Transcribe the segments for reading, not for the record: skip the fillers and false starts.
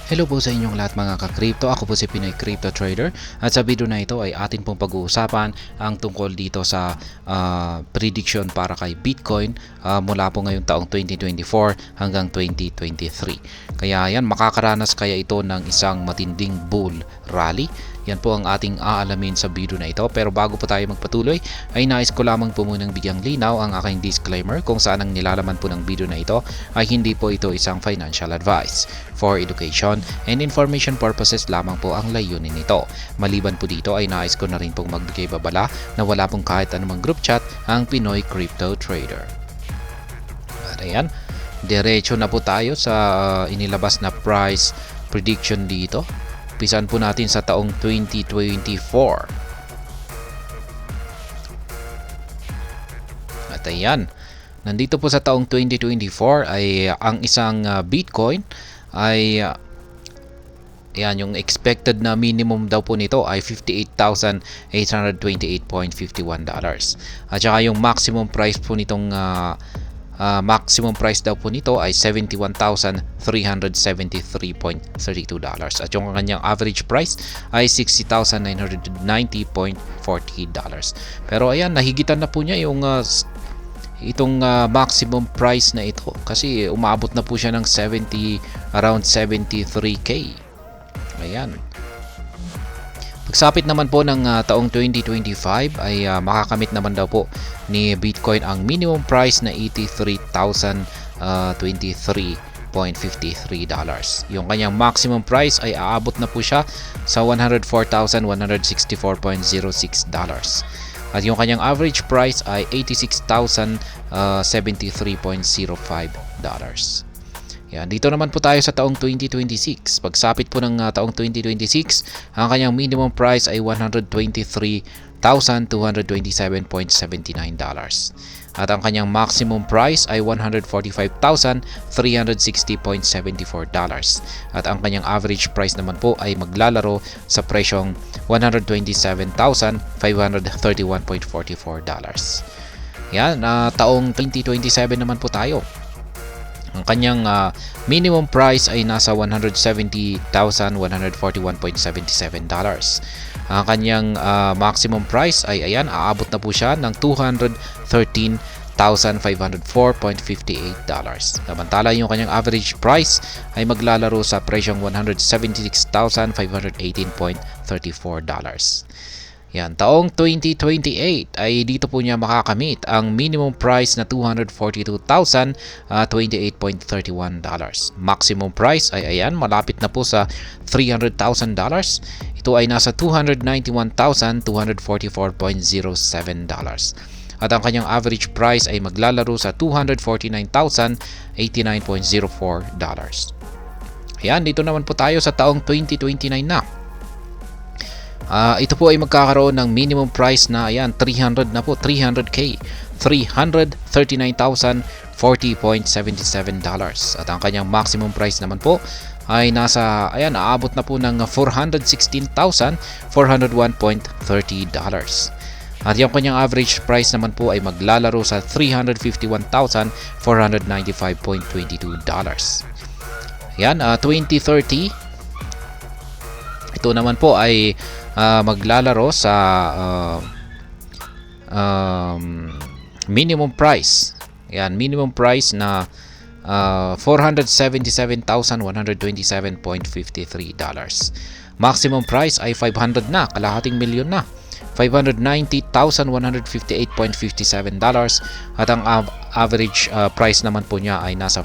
Hello po sa inyong lahat mga ka-crypto. Ako po si Pinoy Crypto Trader at sa video na ito ay atin pong pag-uusapan ang tungkol dito sa prediction para kay Bitcoin mula po ngayong taong 2024 hanggang 2023. Kaya yan, makakaranas kaya ito ng isang matinding bull rally? Yan po ang ating aalamin sa video na ito. Pero bago po tayo magpatuloy ay nais ko lamang po munang bigyang linaw ang aking disclaimer kung saan ang nilalaman po ng video na ito ay hindi po ito isang financial advice. For education and information purposes lamang po ang layunin nito. Maliban po dito ay nais ko na rin pong magbigay babala na wala pong kahit anumang group chat ang Pinoy Crypto Trader. At ayan, diretso na po tayo sa inilabas na price prediction dito. Pisan po natin sa taong 2024. At ayan, nandito po sa taong 2024 ay ang isang Bitcoin ay yan, yung expected na minimum daw po nito ay $58,828.51. At saka yung maximum price po nitong maximum price daw po nito ay $71,373.32. At yung kanyang average price ay $60,990.40. Pero ayan, nahigitan na po niya yung itong maximum price na ito kasi umabot na po siya ng around 73k. Ayan. Pagsapit naman po ng taong 2025 ay makakamit naman daw po ni Bitcoin ang minimum price na $83,023.53. Yung kanyang maximum price ay aabot na po siya sa $104,164.06. At yung kanyang average price ay $86,073.05. Yan, dito naman po tayo sa taong 2026. Pagsapit po ng taong 2026, ang kanyang minimum price ay $123,227.79. At ang kanyang maximum price ay $145,360.74. At ang kanyang average price naman po ay maglalaro sa presyong $127,531.44. Yan, taong 2027 naman po tayo. Ang kanyang minimum price ay nasa $170,141.77. Ang kanyang maximum price ay ayan, aabot na po siya ng $213,504.58. Samantala yung kanyang average price ay maglalaro sa presyong $176,518.34. Yan, taong 2028 ay dito po niya makakamit ang minimum price na $242,028.31. Maximum price ay ayan, malapit na po sa $300,000. Ito ay nasa $291,244.07. At ang kanyang average price ay maglalaro sa $249,089.04. Ayan, dito naman po tayo sa taong 2029 na. Ito po ay magkakaroon ng minimum price na ayan, 300 na po, 300k, $339,040.77. At ang kanyang maximum price naman po ay nasa ayan, aabot na po ng $416,401.30. At yung kanyang average price naman po ay maglalaro sa $351,495.22. Ayan, 2030. Ito naman po ay maglalaro sa minimum price. Yan, minimum price na $477,127.53. Maximum price ay 500 na, kalahating milyon na. $590,158.57. At ang average price naman po niya ay nasa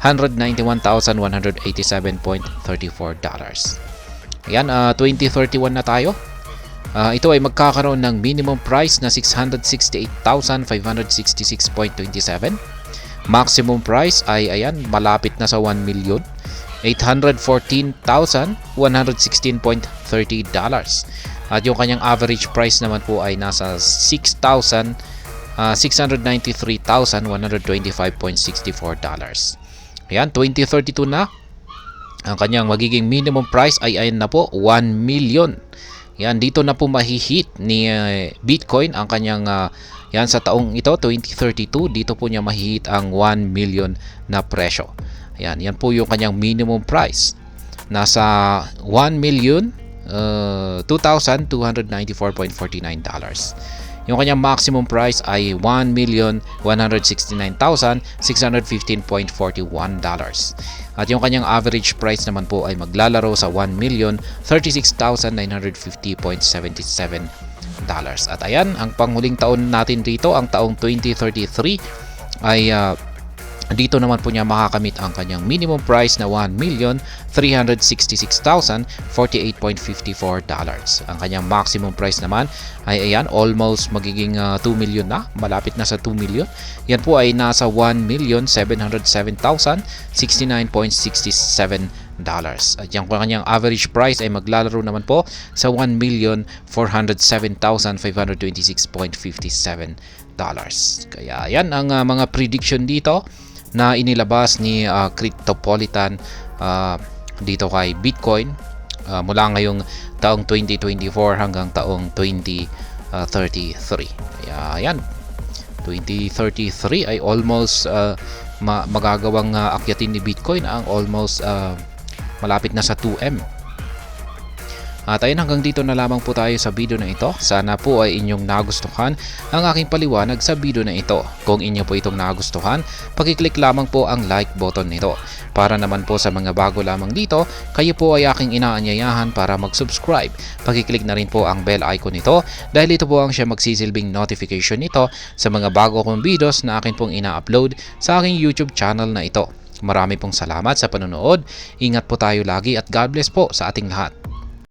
$491,187.34. Ayan, 2031 na tayo. Ito ay magkakaroon ng minimum price na $668,566.27. Maximum price ay ayan, malapit na sa $1,814,116.30. At yung kanyang average price naman po ay nasa $693,125.64. Ayan, 2032 na. Ang kanyang magiging minimum price ay ayan na po, 1 million. Yan, dito na po mahihit ni Bitcoin ang kanyang yan sa taong ito, 2032. Dito po niya mahihit ang 1 million na presyo. Ayan, yan po yung kanyang minimum price. nasa 1,294,49 dollars. Yung kanyang maximum price ay 1,169,615.41 dollars. At yung kanyang average price naman po ay maglalaro sa 1,036,950.77 dollars. At ayan, ang panghuling taon natin dito, ang taong 2033 ay dito naman po niya makakamit ang kanyang minimum price na 1,366,048.54 dollars. Ang kanyang maximum price naman ay ayan, almost magiging 2 million na, malapit na sa 2 million. Yan po ay nasa 1,707,069.67 dollars. At yung kanyang average price ay maglalaro naman po sa 1,407,526.57 dollars. Kaya yan ang mga prediction dito na inilabas ni Cryptopolitan dito kay Bitcoin mula ngayong taong 2024 hanggang taong 2033. Kaya yan, 2033 ay almost magagawang akyatin ni Bitcoin ang almost malapit na sa 2M. At ayun, hanggang dito na lamang po tayo sa video na ito. Sana po ay inyong nagustuhan ang aking paliwanag sa video na ito. Kung inyo po itong nagustuhan, pakiclick lamang po ang like button nito. Para naman po sa mga bago lamang dito, kayo po ay aking inaanyayahan para mag-subscribe. Pakiclick na rin po ang bell icon nito dahil ito po ang siya magsisilbing notification nito sa mga bago kong videos na akin pong ina-upload sa aking YouTube channel na ito. Marami pong salamat sa panonood. Ingat po tayo lagi at God bless po sa ating lahat.